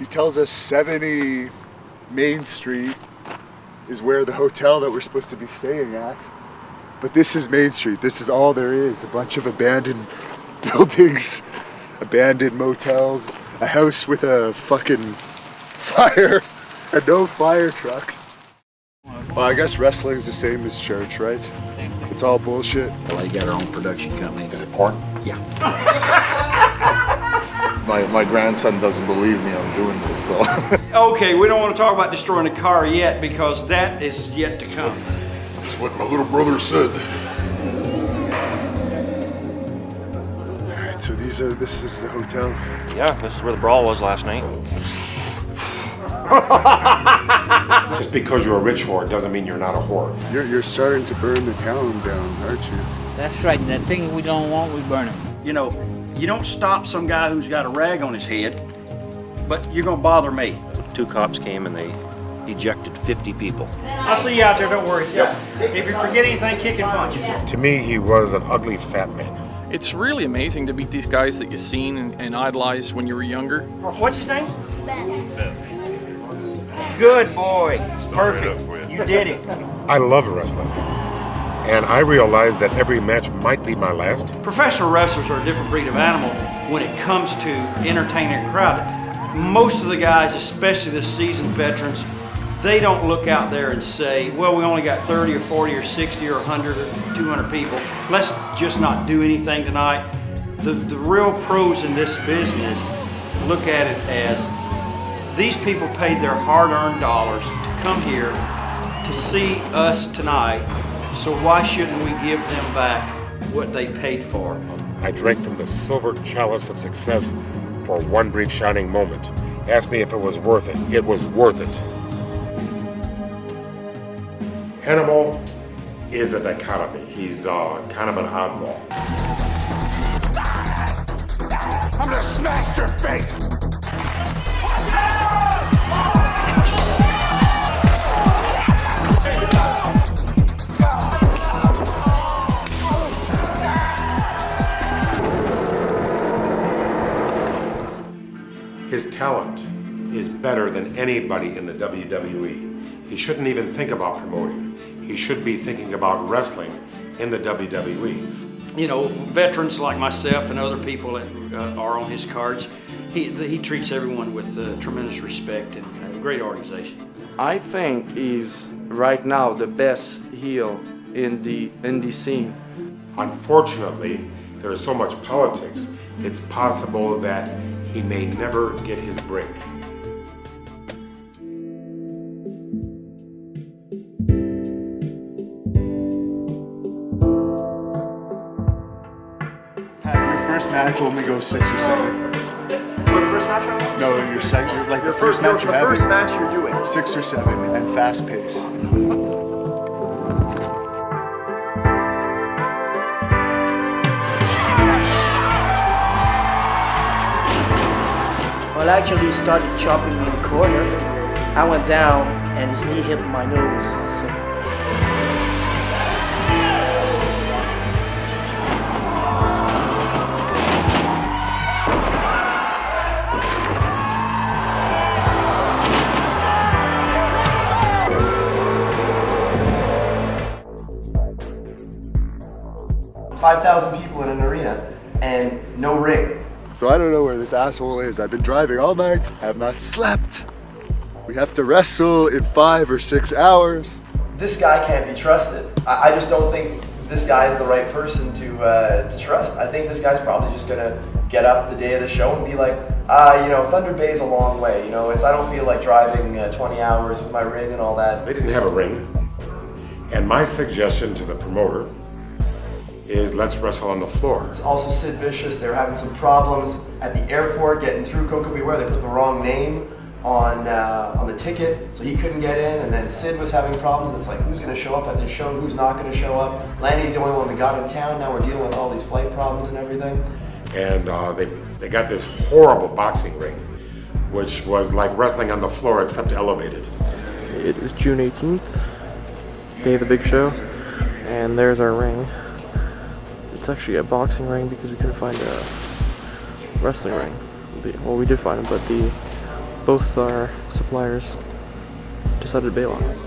He tells us 70 Main Street is where the hotel that we're supposed to be staying at. But this is Main Street. This is all there is. A bunch of abandoned buildings, abandoned motels, a house with a fucking fire and no fire trucks. Well, I guess wrestling's the same as church, right? Same thing. It's all bullshit. Well, you got our own production company. Is it porn? Yeah. My grandson doesn't believe me I'm doing this, so. Okay, we don't want to talk about destroying a car yet because that is yet to come. That's what my little brother said. Alright, so this is the hotel. Yeah, this is where the brawl was last night. Just because you're a rich whore doesn't mean you're not a whore. You're starting to burn the town down, aren't you? That's right. That thing we don't want, we burn it. You know, you don't stop some guy who's got a rag on his head, but you're gonna bother me. 2 cops came and they ejected 50 people. I'll see you out there, don't worry. Yep. If you forget anything, kick and punch. To me, he was an ugly fat man. It's really amazing to meet these guys that you've seen and idolized when you were younger. What's his name? Good boy. Perfect. You did it. I love wrestling. And I realized that every match might be my last. Professional wrestlers are a different breed of animal when it comes to entertaining a crowd. Most of the guys, especially the seasoned veterans, they don't look out there and say, well, we only got 30 or 40 or 60 or 100 or 200 people. Let's just not do anything tonight. The real pros in this business look at it as these people paid their hard-earned dollars to come here to see us tonight, so why shouldn't we give them back what they paid for? I drank from the silver chalice of success for one brief shining moment. Ask me if it was worth it. It was worth it. Hannibal is a dichotomy. He's kind of an oddball. I'm gonna smash your face! His talent is better than anybody in the WWE. He shouldn't even think about promoting. He should be thinking about wrestling in the WWE. You know, veterans like myself and other people that are on his cards, he treats everyone with tremendous respect and a great organization. I think he's right now the best heel in the indie scene. Unfortunately, there is so much politics, it's possible that he may never get his break. Your first match only goes 6 or 7. Your first match? No, your second, like your first match. The first match you're doing. 6 or 7 and fast pace. Well, actually, he started chopping me in the corner. I went down, and his knee hit my nose. So. 5,000 people in an arena and no ring. So I don't know where this asshole is. I've been driving all night, have not slept. We have to wrestle in 5 or 6 hours. This guy can't be trusted. I just don't think this guy is the right person to trust. I think this guy's probably just gonna get up the day of the show and be like, you know, Thunder Bay's a long way. You know, I don't feel like driving 20 hours with my ring and all that. They didn't have a ring. And my suggestion to the promoter is let's wrestle on the floor. It's also Sid Vicious. They were having some problems at the airport getting through Coco Beware. They put the wrong name on the ticket, so he couldn't get in. And then Sid was having problems. It's like, who's going to show up at this show? Who's not going to show up? Lanny's the only one we got in town. Now we're dealing with all these flight problems and everything. And they got this horrible boxing ring, which was like wrestling on the floor except elevated. It is June 18th, day of the big show, and there's our ring. It's actually a boxing ring because we couldn't find a wrestling ring. Well, we did find it, but the both our suppliers decided to bail on us.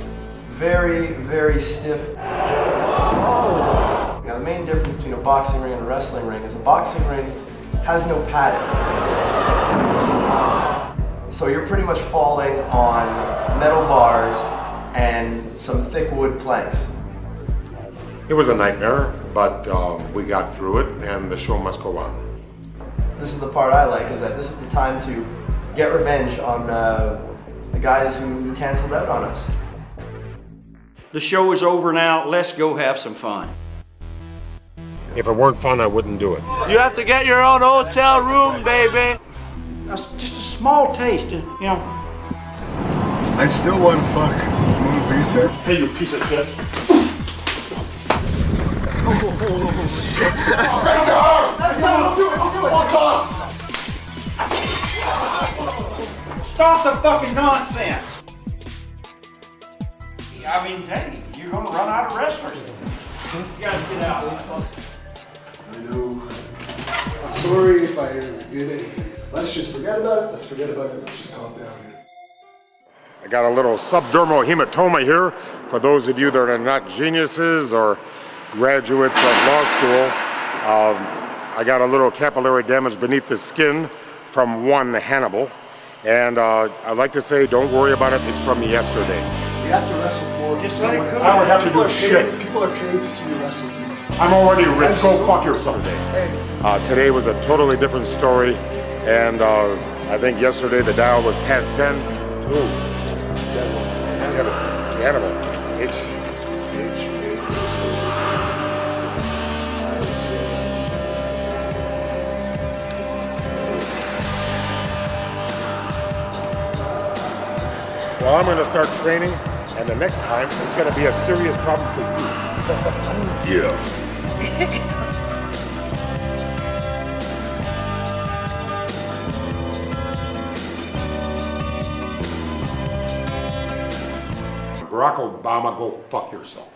Very, very stiff. Now the main difference between a boxing ring and a wrestling ring is a boxing ring has no padding. So you're pretty much falling on metal bars and some thick wood planks. It was a nightmare, but we got through it, and the show must go on. This is the part I like, is that this is the time to get revenge on the guys who canceled out on us. The show is over now. Let's go have some fun. If it weren't fun, I wouldn't do it. You have to get your own hotel room, baby. That's just a small taste, you know. I still want to fuck. Move these sets. Hey, you piece of shit. Stop the fucking nonsense. I mean, hey, you're gonna run out of wrestlers. You guys get out. I know. I'm sorry if I did anything. Let's just forget about it. Let's forget about it. Let's just calm down here. I got a little subdermal hematoma here. For those of you that are not geniuses or graduates of law school, I got a little capillary damage beneath the skin from one Hannibal. And I'd like to say, don't worry about it. It's from yesterday. We have to wrestle tomorrow. Just let it cool. I don't have to do shit. People are paid to see you wrestle. I'm already rich. Go fuck yourself. Hey. Today was a totally different story, and I think yesterday the dial was past 10. Ooh. Hannibal. Well, I'm going to start training, and the next time it's going to be a serious problem for you. Yeah. Barack Obama, go fuck yourself.